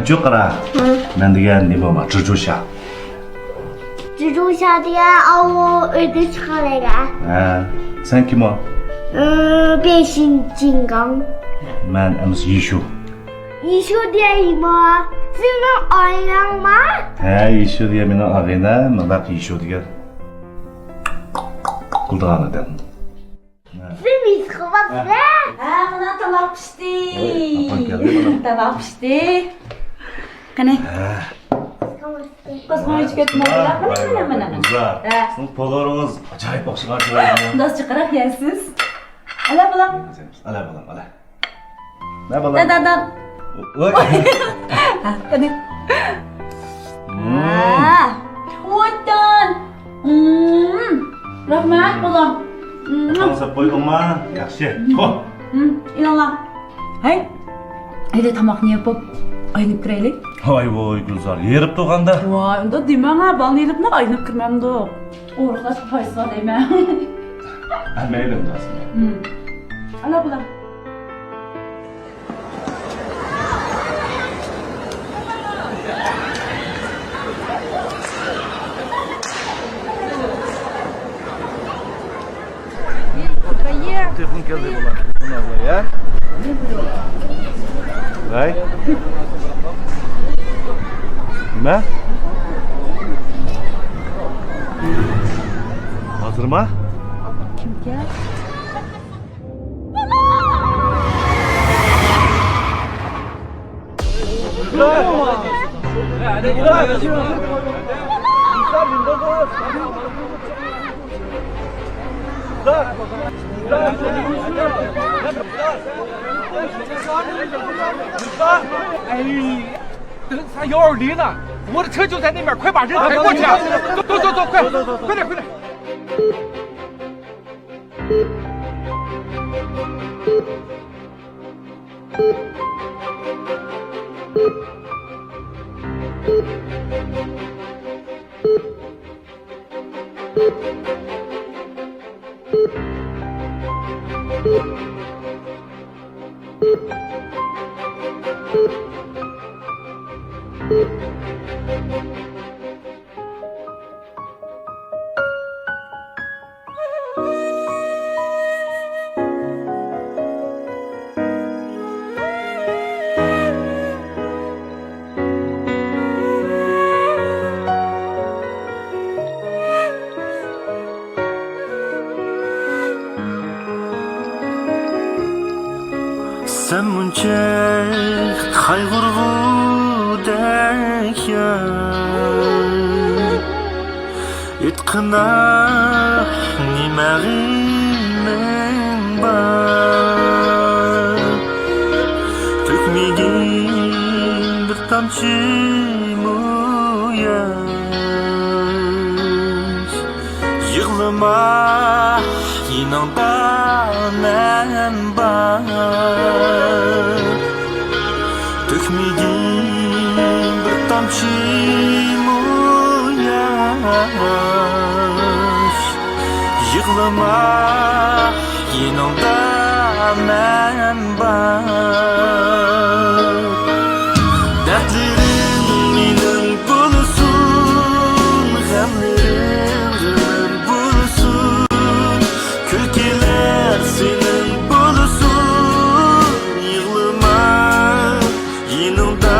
Çok ara. Ben de gel ne baba cırcuşa. Cırcuşa diye o ödü çıkarıyor. Sen kim o? Beşin cingang. Ben ems Yishu. Yishu diyeyim o. Senin ailen var? Yishu diye benim ağayna, bak Yishu diye. Kuldağına dedim. Sen miskıvası? Mana tabak pişti. Apan geldi bana. Tabak pişti. Kene. Kız bana hiç ketme oldu. Mana. Güzel. Sizin pololarınız acayip okşalar çıkarıyor. Das çıkarak yersiz. Ala balam. Ala balam, ala. Ne balam? Dadan. Oy. Kene. Udan. Rahmat balam. Tansa koyulma, yaxşı. İnanlam. Hey. Hele tamakni yapıp aynıp kireylik. Ay voy Gülzar, yerip doğanda. Vay, onda demem ha, bal yerip ne aynıp kirmem de. Uğraklaş paysa deme. Meylim de aslında. Ala bulam. Telefon geldi bana. Bunu al ya. Vay. Ne? Hazır mı? Kim gel?他有点离呢，我的车就在那边，快把人抬过去！走，快点！Sen muncha qayg'urg'udek yutqina nimag'ing bor to'kmagin bir tomchi yash yig'lama yeningda menbar to'kmagin bir tomchi yash yig'lama yeningda menbar dardlarim mening bo'lsin g'amlarim bo'lsin kulkilar sening bo'lsin yig'lama yeningda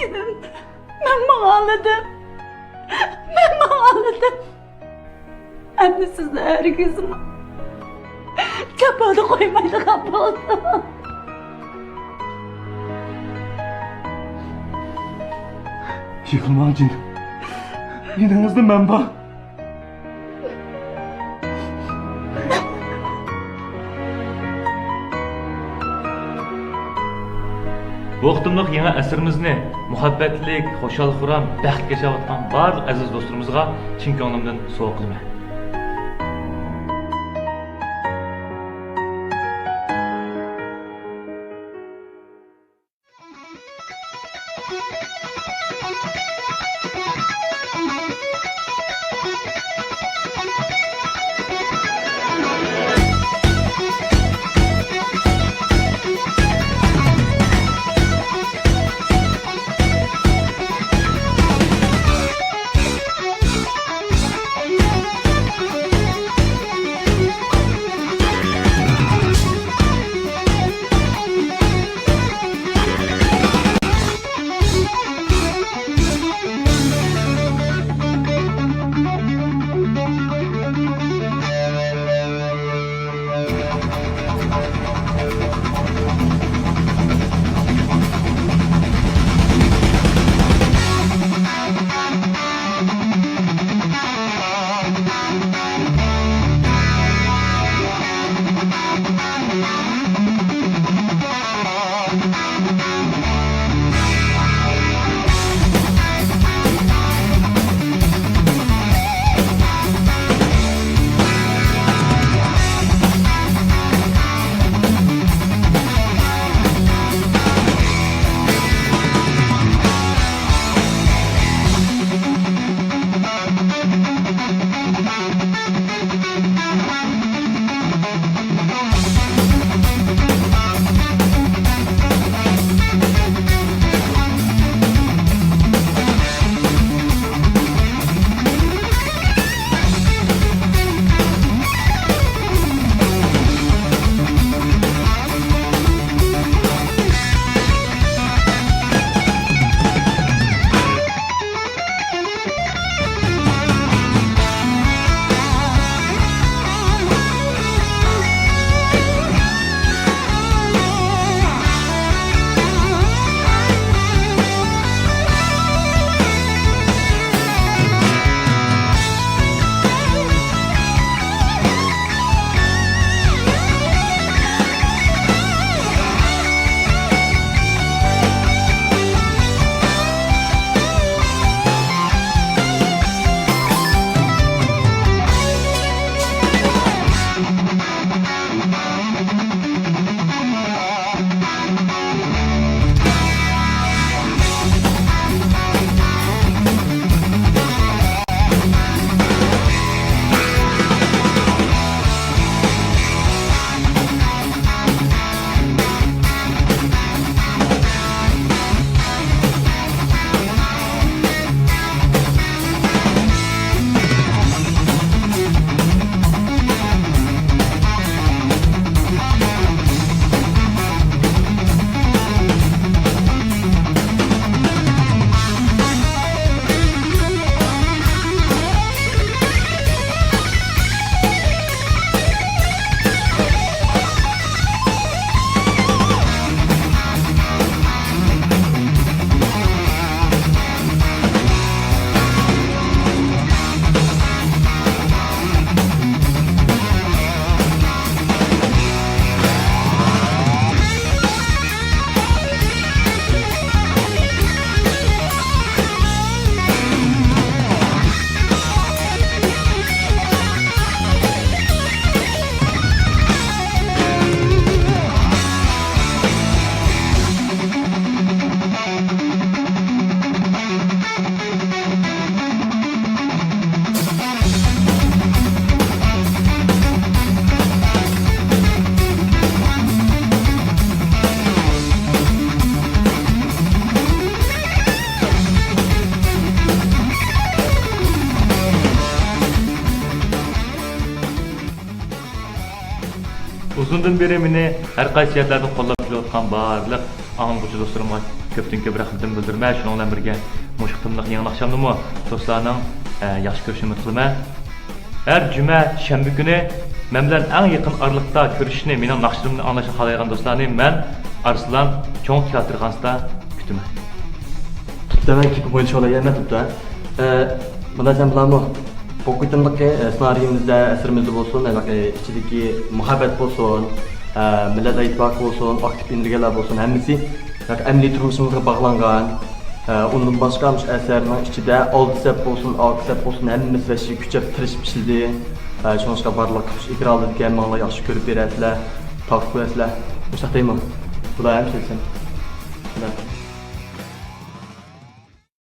Gelin, ben bağladım. Ben bağladım. Hem de sizle her gözüm. Kapağı koymaydı kapağı. Yighlima jin. Yeningizda Menbar. Bu qitimliq yangi asrimizni muhabbatlik, xo'shal-xuram, baxtga yashayotgan barcha aziz do'stlarimizga chin ko'nglimdan sovg'a qilaman. Uzundan beri meni har qaysi yerlarda qo'llab kelayotgan barliq anglag'uchi do'stlarimga köpten köp rahmetimni bildirmay, shuning bilan birga mush qitimliq yangi axşamdimi do'stlarning yaxshi ko'rishini umid qilaman. Har juma shanba kuni men bilan eng yaqin oralikda ko'rishishni, mening naqshimni anglashni xohlagan do'stlarni men Arslan cho'ng teatrxonasida kutaman. Tutdaman ki bo'lish olayapman tutda. Bunda sen bilanmi? Bu qitimliqqa ssenariyimizda, asrimizda bo'lsin, ichidagi muhabbat bo'lsin, millat ittifoqi bo'lsin, aktiv energiyalar bo'lsin, hammasi amaliy turmushimizga bog'langan. Undan boshqa asarning ichida oldi sap bo'lsin, olti sap bo'lsin, hammasi va shu kuchab tirishib ishildi. Shunga barliq ekranda ekan, menga yaxshi ko'rib berasizlar, taqib qo'yasizlar. O'sha deyman. Bular ham kelsin.